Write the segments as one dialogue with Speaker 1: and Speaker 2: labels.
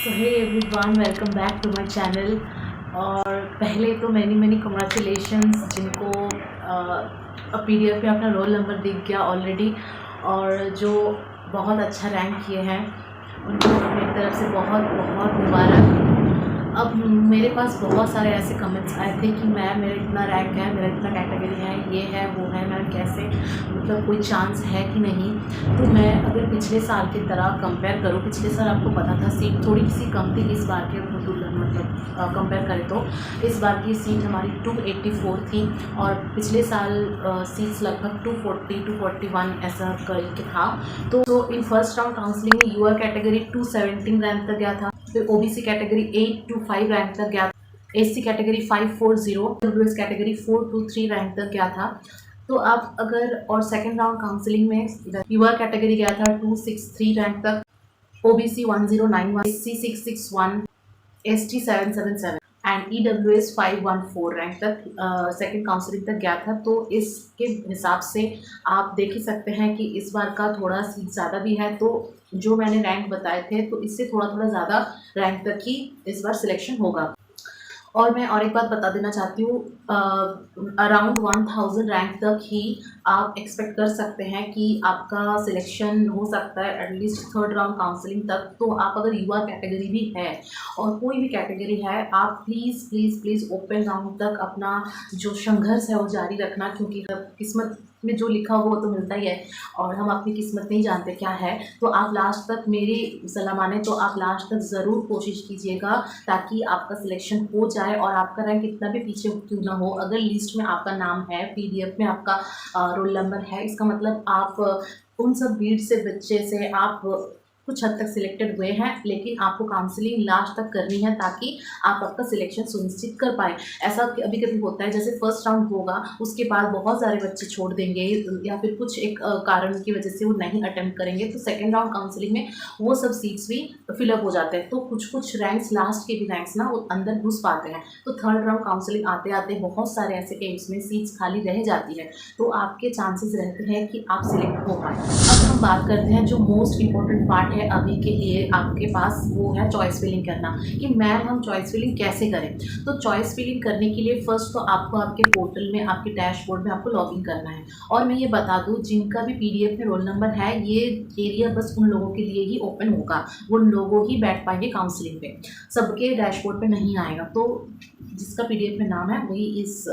Speaker 1: So hey everyone, welcome back to my channel. और पहले तो मैनी कंग्रेचुलेशंस जिनको पीडीएफ में अपना रोल नंबर दिख गया ऑलरेडी, और जो बहुत अच्छा रैंक किए हैं उनको मेरी तरफ से बहुत बहुत मुबारक। अब मेरे पास बहुत सारे ऐसे कमेंट्स आए थे कि मैम मेरा इतना रैंक है, मेरा इतना कैटेगरी है, ये है वो है, मैम कैसे, मतलब कोई चांस है कि नहीं। तो मैं अगर पिछले साल की तरह कंपेयर करूँ, पिछले साल आपको पता था सीट थोड़ी सी कम थी, इस बार के मतलब कंपेयर करें तो इस बार की सीट हमारी 284 थी और पिछले साल सीट्स लगभग 240 241 ऐसा करके था। तो इन फर्स्ट राउंड काउंसलिंग में यूआर कैटेगरी 217 रैंक तक गया था, फिर ओबीसी कैटेगरी 825 रैंक तक गया, SC category 540, WS category 423 rank तक गया था। तो आप अगर और सेकेंड राउंड काउंसलिंग में यूआर कैटेगरी गया था 263 रैंक तक, OBC 1091, SC 661, ST 777 and EWS 514 rank तक सेकेंड काउंसलिंग तक गया था। तो इसके हिसाब से आप देख ही सकते हैं कि इस बार का थोड़ा सीट ज़्यादा भी है। तो जो मैंने रैंक बताए थे तो इससे थोड़ा ज़्यादा रैंक तक ही इस बार सिलेक्शन होगा। और मैं और एक बात बता देना चाहती हूँ, अराउंड 1000 रैंक तक ही आप एक्सपेक्ट कर सकते हैं कि आपका सिलेक्शन हो सकता है एटलीस्ट थर्ड राउंड काउंसलिंग तक। तो आप अगर युवा कैटेगरी भी है और कोई भी कैटेगरी है, आप please please please open round तक अपना जो संघर्ष है वो जारी रखना, क्योंकि किस्मत में जो लिखा हो वो तो मिलता ही है और हम अपनी किस्मत नहीं जानते क्या है। तो आप लास्ट तक, मेरी सलाह माने तो आप लास्ट तक ज़रूर कोशिश कीजिएगा ताकि आपका सिलेक्शन हो जाए। और आपका रैंक कितना भी पीछे क्यों ना हो, अगर लिस्ट में आपका नाम है, पीडीएफ में आपका रोल नंबर है, इसका मतलब आप उन सब भीड़ से बच्चे से आप कुछ हद तक सिलेक्टेड हुए हैं। लेकिन आपको काउंसलिंग लास्ट तक करनी है ताकि आप आपका सिलेक्शन सुनिश्चित कर पाए। ऐसा कभी कभी होता है, जैसे फर्स्ट राउंड होगा उसके बाद बहुत सारे बच्चे छोड़ देंगे या फिर कुछ एक कारण की वजह से वो नहीं अटेम्प्ट करेंगे, तो सेकेंड राउंड काउंसलिंग में वो सब सीट्स भी फिलअप हो जाते हैं। तो कुछ रैंक्स, लास्ट के भी रैंक्स ना, वो अंदर घुस पाते हैं। तो थर्ड राउंड काउंसलिंग आते आते बहुत सारे ऐसे एम्स में सीट्स खाली रह जाती है, तो आपके चांसेस रहते हैं कि आप सिलेक्ट हो पाए। अब हम बात करते हैं जो मोस्ट इंपॉर्टेंट पार्ट है अभी के लिए आपके पास, वो है चॉइस फिलिंग करना, कि मैम हम चॉइस फिलिंग कैसे करें। तो चॉइस फिलिंग करने के लिए फर्स्ट तो आपको आपके पोर्टल में, आपके डैशबोर्ड में आपको लॉगिन करना है। और मैं ये बता दूं, जिनका भी पीडीएफ में रोल नंबर है, ये एरिया बस उन लोगों के लिए ही ओपन होगा, वो लोगों ही बैठ पाएंगे काउंसलिंग पे, सबके डैशबोर्ड पे नहीं आएगा। तो जिसका पीडीएफ में नाम है वही इस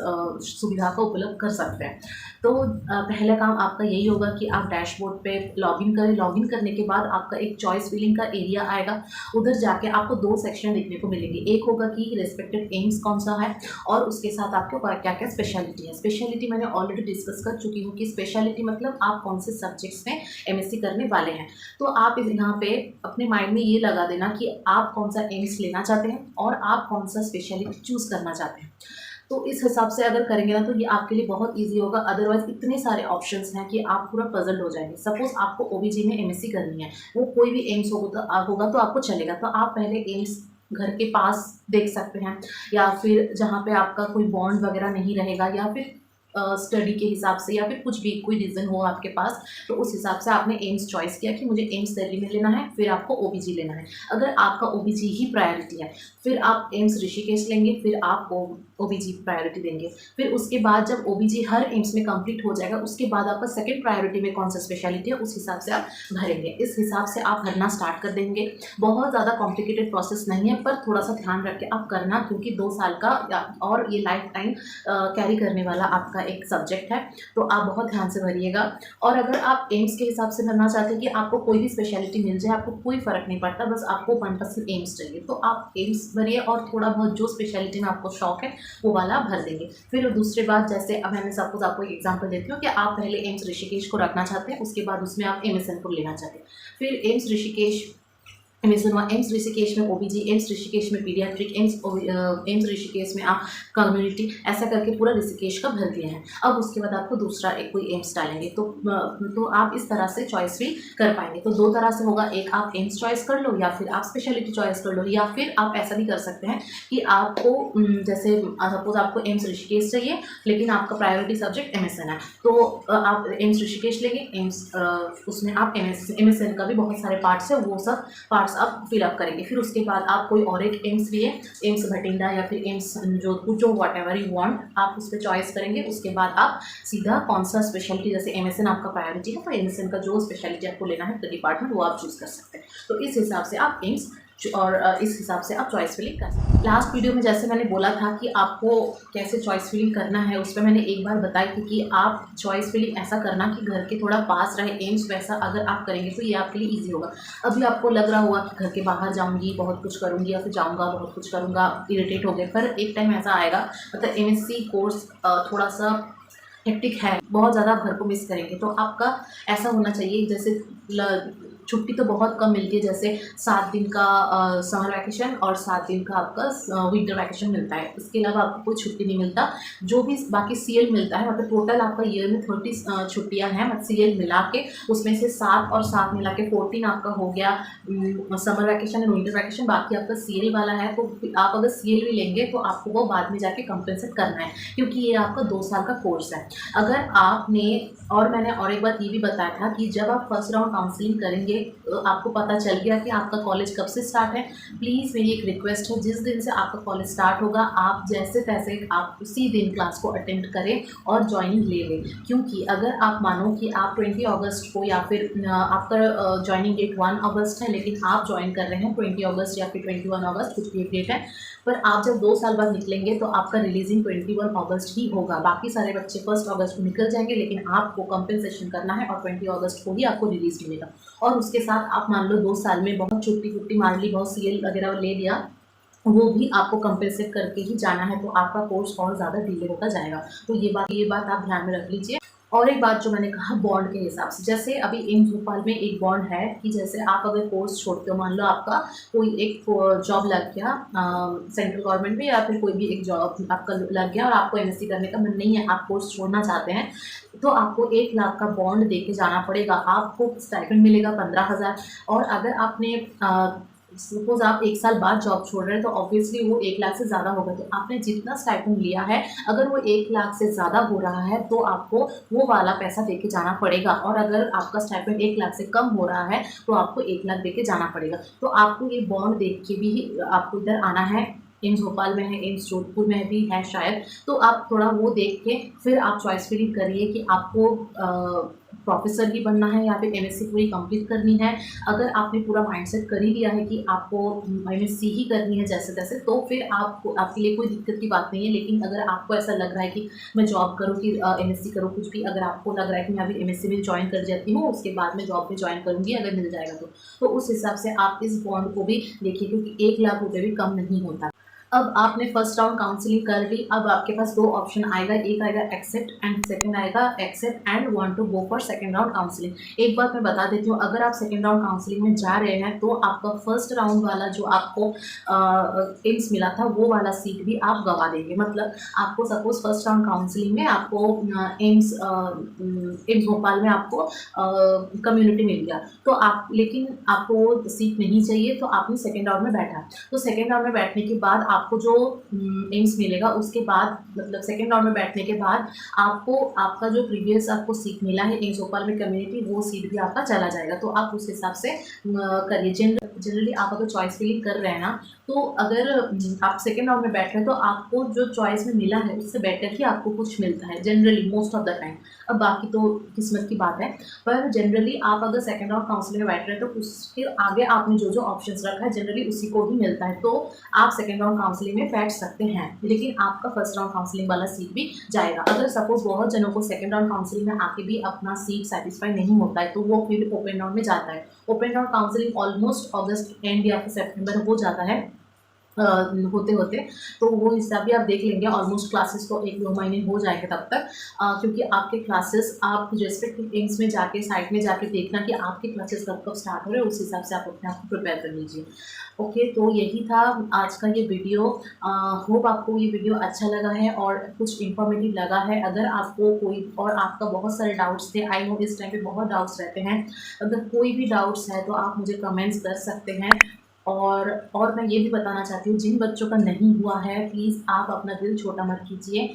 Speaker 1: सुविधा का उपलब्ध कर सकते हैं। तो पहला काम आपका यही होगा कि आप डैशबोर्ड पे लॉगिन करें। लॉगिन करने के बाद आपका एक चॉइस फिलिंग का एरिया आएगा, उधर जाके आपको दो सेक्शन देखने को मिलेंगे। एक होगा कि रेस्पेक्टेड एम्स कौन सा है, और उसके साथ आपको क्या क्या स्पेशलिटी है। स्पेशलिटी मैंने ऑलरेडी डिस्कस कर चुकी हूँ कि स्पेशलिटी मतलब आप कौन से सब्जेक्ट्स में एमएससी करने वाले हैं। तो आप यहाँ पे अपने माइंड में ये लगा देना कि आप कौन सा एम्स लेना चाहते हैं और आप कौन सा स्पेशलिटी चूज़ करना चाहते हैं। तो इस हिसाब से अगर करेंगे ना, तो ये आपके लिए बहुत इजी होगा। अदरवाइज इतने सारे ऑप्शंस हैं कि आप पूरा पजल्ड हो जाएंगे। सपोज आपको ओबीजी में एमएससी करनी है, वो कोई भी एम्स होगा तो आपको चलेगा। तो आप पहले एम्स घर के पास देख सकते हैं, या फिर जहाँ पे आपका कोई बॉन्ड वगैरह नहीं रहेगा, या फिर स्टडी के हिसाब से, या फिर कुछ भी कोई रीज़न हो आपके पास, तो उस हिसाब से आपने एम्स चॉइस किया कि मुझे एम्स दिल्ली में लेना है, फिर आपको ओबीजी लेना है। अगर आपका ओबीजी ही प्रायोरिटी है, फिर आप एम्स ऋषिकेश लेंगे, फिर आप ओबीजी प्रायोरिटी देंगे। फिर उसके बाद जब ओबीजी हर एम्स में कंप्लीट हो जाएगा, उसके बाद आपका सेकंड प्रायोरिटी में कौन सा स्पेशलिटी है, उस हिसाब से आप भरेंगे। इस हिसाब से आप भरना स्टार्ट कर देंगे। बहुत ज़्यादा कॉम्प्लिकेटेड प्रोसेस नहीं है, पर थोड़ा सा ध्यान रख के आप करना, क्योंकि 2 साल का और ये लाइफ टाइम कैरी करने वाला आपका एक सब्जेक्ट है। तो आप बहुत ध्यान से भरिएगा। और अगर आप एम्स के हिसाब से भरना चाहते हैं कि आपको कोई भी स्पेशलिटी मिल जाए, आपको कोई फ़र्क नहीं पड़ता, बस आपको 1% एम्स चाहिए, तो आप एम्स भरिए और थोड़ा बहुत जो स्पेशलिटी में आपको शौक है वो वाला आप भर देंगे। फिर दूसरी बात, जैसे अब मैंने सपोज आपको एक एग्जांपल देती हूँ कि आप पहले एम्स ऋषिकेश को रखना चाहते हैं, उसके बाद उसमें आप एमएसएन लेना चाहते हैं। फिर एम्स ऋषिकेश एम्स ऋषिकेश में ओबीजी, एम्स ऋषिकेश में पीडियाट्रिक, एम्स ऋषिकेश में आप कम्युनिटी, ऐसा करके पूरा ऋषिकेश का भर दिया है। अब उसके बाद आपको दूसरा एक कोई एम्स डालेंगे, तो आप इस तरह से चॉइस भी कर पाएंगे। तो 2 तरह से होगा, एक आप एम्स चॉइस कर लो, या फिर आप स्पेशलिटी चॉइस कर लो, या फिर आप ऐसा भी कर सकते हैं कि आपको जैसे सपोज आपको एम्स ऋषिकेश चाहिए लेकिन आपका प्रायोरिटी सब्जेक्ट एमएसएन है, तो आप एम्स ऋषिकेश लेंगे। एम्स उसमें आप एमएसएन का भी बहुत सारे पार्ट्स है, वो सब पार्ट्स पार्ट्स आप फिलअप करेंगे। फिर उसके बाद आप कोई और एक एम्स लिए, एम्स भटिंडा या फिर एम्स जोधपुर, जो वॉट एवर यू वांट आप उस पर चॉइस करेंगे। उसके बाद आप सीधा कौन सा स्पेशलिटी, जैसे एमएसएन आपका प्रायोरिटी है तो एमएसएन का जो स्पेशलिटी आपको लेना है डिपार्टमेंट वो आप चूज़ कर सकते हैं। तो इस हिसाब से आप एम्स और इस हिसाब से आप चॉइस फिलिंग कर सकते हैं। लास्ट वीडियो में जैसे मैंने बोला था कि आपको कैसे चॉइस फिलिंग करना है, उस पर मैंने एक बार बताई थी कि आप चॉइस फिलिंग ऐसा करना कि घर के थोड़ा पास रहे एम्स, वैसा अगर आप करेंगे तो ये आपके लिए ईजी होगा। अभी आपको लग रहा होगा कि घर के बाहर जाऊँगी बहुत कुछ करूँगी या फिर जाऊँगा बहुत कुछ करूँगा, इरिटेट हो गए, पर एक टाइम ऐसा आएगा, मतलब एमएससी कोर्स थोड़ा सा हेक्टिक है, बहुत ज़्यादा घर को मिस करेंगे। तो आपका ऐसा होना चाहिए, जैसे छुट्टी तो बहुत कम मिलती है, जैसे 7 दिन का समर वैकेशन और 7 दिन का आपका विंटर वैकेशन मिलता है। इसके अलावा आपको कोई छुट्टी नहीं मिलता। जो भी बाकी सीएल मिलता है, मतलब टोटल आपका ईयर में 30 छुट्टियाँ हैं, मतलब सीएल मिला के उसमें से 7 और 7 मिला के 14 आपका हो गया summer vacation and winter vacation. बाकी आपका सीएल वाला है, तो आप अगर सीएल भी लेंगे तो आपको वो बाद में जाके कंपनसेट करना है, क्योंकि ये आपका 2 साल का कोर्स है। अगर आपने, और मैंने और एक बात ये भी बताया था कि जब आप फर्स्ट राउंड काउंसलिंग करेंगे, आपको पता चल गया कि आपका कॉलेज कब से स्टार्ट है, प्लीज़ मेरी एक रिक्वेस्ट है, जिस दिन से आपका कॉलेज स्टार्ट होगा आप जैसे तैसे आप उसी दिन क्लास को अटेंड करें और ज्वाइनिंग ले लें। क्योंकि अगर आप मानो कि आप 20 अगस्त को, या फिर आपका ज्वाइनिंग डेट 1 अगस्त है लेकिन आप ज्वाइन कर रहे हैं 20 अगस्त या फिर 21 अगस्त, कुछ भी एक डेट है, पर आप जब 2 साल बाद निकलेंगे तो आपका रिलीजिंग 21 अगस्त ही होगा। बाकी सारे बच्चे 1 अगस्त को निकल जाएंगे, लेकिन आपको कंपनसेशन करना है और 20 अगस्त को ही आपको रिलीज मिलेगा। और उसके साथ आप मान लो 2 साल में बहुत छुट्टी मार ली, बहुत सीएल वगैरह ले लिया, वो भी आपको कंपनसेट करके ही जाना है, तो आपका कोर्स और ज़्यादा डिले होता जाएगा। तो ये बात आप ध्यान में रख लीजिए। और एक बात जो मैंने कहा बॉन्ड के हिसाब से, जैसे अभी एम्स भोपाल में एक बॉन्ड है कि जैसे आप अगर कोर्स छोड़ते हो, मान लो आपका कोई एक जॉब लग गया सेंट्रल गवर्नमेंट में, या फिर कोई भी एक जॉब आपका लग गया और आपको एमएससी करने का मन नहीं है, आप कोर्स छोड़ना चाहते हैं, तो आपको 1 लाख का बॉन्ड दे के जाना पड़ेगा। आपको स्टाइपेंड मिलेगा 15,000। और अगर आपने सपोज आप 1 साल बाद जॉब छोड़ रहे हैं तो ऑब्वियसली वो 1 लाख से ज़्यादा होगा। तो आपने जितना स्टाइपेंड लिया है, अगर वो 1 लाख से ज़्यादा हो रहा है तो आपको वो वाला पैसा दे के जाना पड़ेगा। और अगर आपका स्टाइपेंड 1 लाख से कम हो रहा है तो आपको 1 लाख दे के जाना पड़ेगा। तो आपको ये बॉन्ड देख के भी आपको इधर आना है। एम्स भोपाल में है, एम्स जोधपुर में भी है शायद, तो आप थोड़ा वो देख के फिर आप चॉइस फिलिंग करिए कि आपको प्रोफेसर ही बनना है या फिर एमएससी पूरी कंप्लीट करनी है। अगर आपने पूरा माइंडसेट कर ही लिया है कि आपको एमएससी ही करनी है जैसे तैसे, तो फिर आपको, आपके लिए कोई दिक्कत की बात नहीं है। लेकिन अगर आपको ऐसा लग रहा है कि मैं जॉब करूँ कि एमएससी करूँ, कुछ भी अगर आपको लग रहा है कि मैं अभी एमएससी में ज्वाइन कर जाती हूँ, उसके बाद में जॉब में ज्वाइन करूँगी अगर मिल जाएगा तो उस हिसाब से आप इस बॉन्ड को भी देखिए, क्योंकि 1 लाख रुपये भी कम नहीं होता। अब आपने फर्स्ट राउंड काउंसलिंग कर ली, अब आपके पास 2 ऑप्शन आएगा, एक आएगा एक्सेप्ट एंड सेकंड आएगा accept and want to go for second round counselling. एक बात मैं बता देती हूँ, अगर आप सेकंड राउंड काउंसलिंग में जा रहे हैं तो आपका फर्स्ट राउंड वाला जो आपको एम्स मिला था वो वाला सीट भी आप गवा देंगे। मतलब आपको सपोज फर्स्ट राउंड काउंसलिंग में आपको एम्स भोपाल में आपको कम्युनिटी मिल गया, तो आप, लेकिन आपको वो सीट नहीं चाहिए, तो आपने सेकेंड राउंड में बैठा। तो सेकेंड राउंड में बैठने के बाद आपको जो एम्स मिलेगा, उसके बाद मतलब सेकेंड राउंड में बैठने के बाद आपको आपका जो प्रीवियस आपको सीट मिला है एम्स भोपाल में कम्युनिटी, वो सीट भी आपका चला जाएगा। तो आप उस हिसाब से करिए। जनरली आप अगर चॉइस फिलिंग कर रहे हैं ना, तो अगर आप सेकेंड राउंड में बैठ रहे हैं तो आपको जो चॉइस में मिला है उससे बेटर ही आपको कुछ मिलता है generally, most of the time. अब बाकी तो किस्मत की बात है, पर जनरली आप अगर सेकेंड राउंड काउंसलिंग में बैठ रहे हैं तो उसके आगे आपने जो जो ऑप्शंस रखा है जनरली उसी को ही मिलता है, तो आप सेकेंड राउंड काउंसलिंग में बैठ सकते हैं। लेकिन आपका फर्स्ट राउंड काउंसलिंग वाला सीट भी जाएगा। अगर सपोज बहुत जनों को सेकेंड राउंड काउंसलिंग में आके भी अपना सीट सेटिस्फाई नहीं होता है तो वो फिर ओपन राउंड में जाता है। Open round counselling almost August and या फिर सेप्टेम्बर हो जाता है होते होते, तो वो हिसाब भी आप देख लेंगे। ऑलमोस्ट क्लासेस तो 1-2 महीने हो जाएंगे तब तक, क्योंकि आपके क्लासेस आप रेस्पेक्टिव एम्स में जाके साइट में जाके देखना कि आपके क्लासेस कब कब स्टार्ट हो रहे हैं, उस हिसाब से आप अपने आप को प्रिपेयर कर लीजिए। ओके, तो यही था आज का ये वीडियो। होप आपको ये वीडियो अच्छा लगा है और कुछ इन्फॉर्मेटिव लगा है। अगर आपको कोई और आपका बहुत सारे डाउट्स थे, आई नो इस टाइम पे बहुत डाउट्स रहते हैं, अगर कोई भी डाउट्स है तो आप मुझे कमेंट्स कर सकते हैं। और मैं ये भी बताना चाहती हूँ, जिन बच्चों का नहीं हुआ है प्लीज़ आप अपना दिल छोटा मत कीजिए।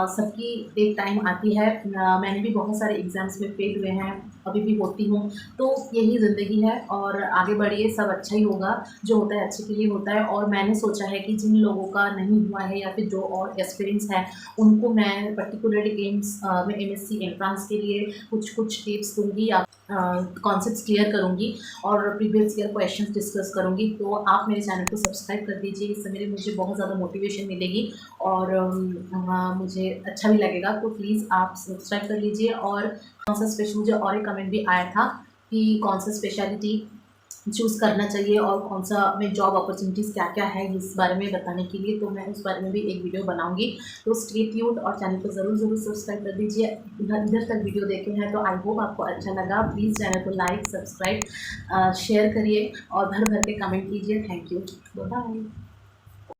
Speaker 1: सबकी एक टाइम आती है। मैंने भी बहुत सारे एग्ज़ाम्स में फेल हुए हैं, अभी भी होती हूँ। तो यही ज़िंदगी है और आगे बढ़िए, सब अच्छा ही होगा, जो होता है अच्छे के लिए होता है। और मैंने सोचा है कि जिन लोगों का नहीं हुआ है या फिर जो और एस्पिरेंट्स हैं, उनको मैं पर्टिकुलरली एम्स में एमएससी एंट्रेंस के लिए कुछ टिप्स दूँगी या कॉन्सेप्ट्स क्लियर करूँगी और प्रीवियस ईयर क्वेश्चंस डिस्कस करूँगी। तो आप मेरे चैनल को सब्सक्राइब कर दीजिए, इससे मुझे बहुत ज़्यादा मोटिवेशन मिलेगी और मुझे अच्छा भी लगेगा। तो प्लीज़ आप सब्सक्राइब कर लीजिए। और कौन सा स्पेशल, मुझे और एक कमेंट भी आया था कि कौन सा स्पेशलिटी चूज़ करना चाहिए और कौन सा में जॉब अपॉर्चुनिटीज़ क्या-क्या है इस बारे में बताने के लिए, तो मैं उस बारे में भी एक वीडियो बनाऊँगी। तो स्टे ट्यून्ड और चैनल को ज़रूर सब्सक्राइब कर दीजिए। इधर तक वीडियो देखे हैं तो आई होप आपको अच्छा लगा। प्लीज़ चैनल को लाइक, सब्सक्राइब, शेयर करिए और भर-भर के कमेंट कीजिए। Thank you. बाय।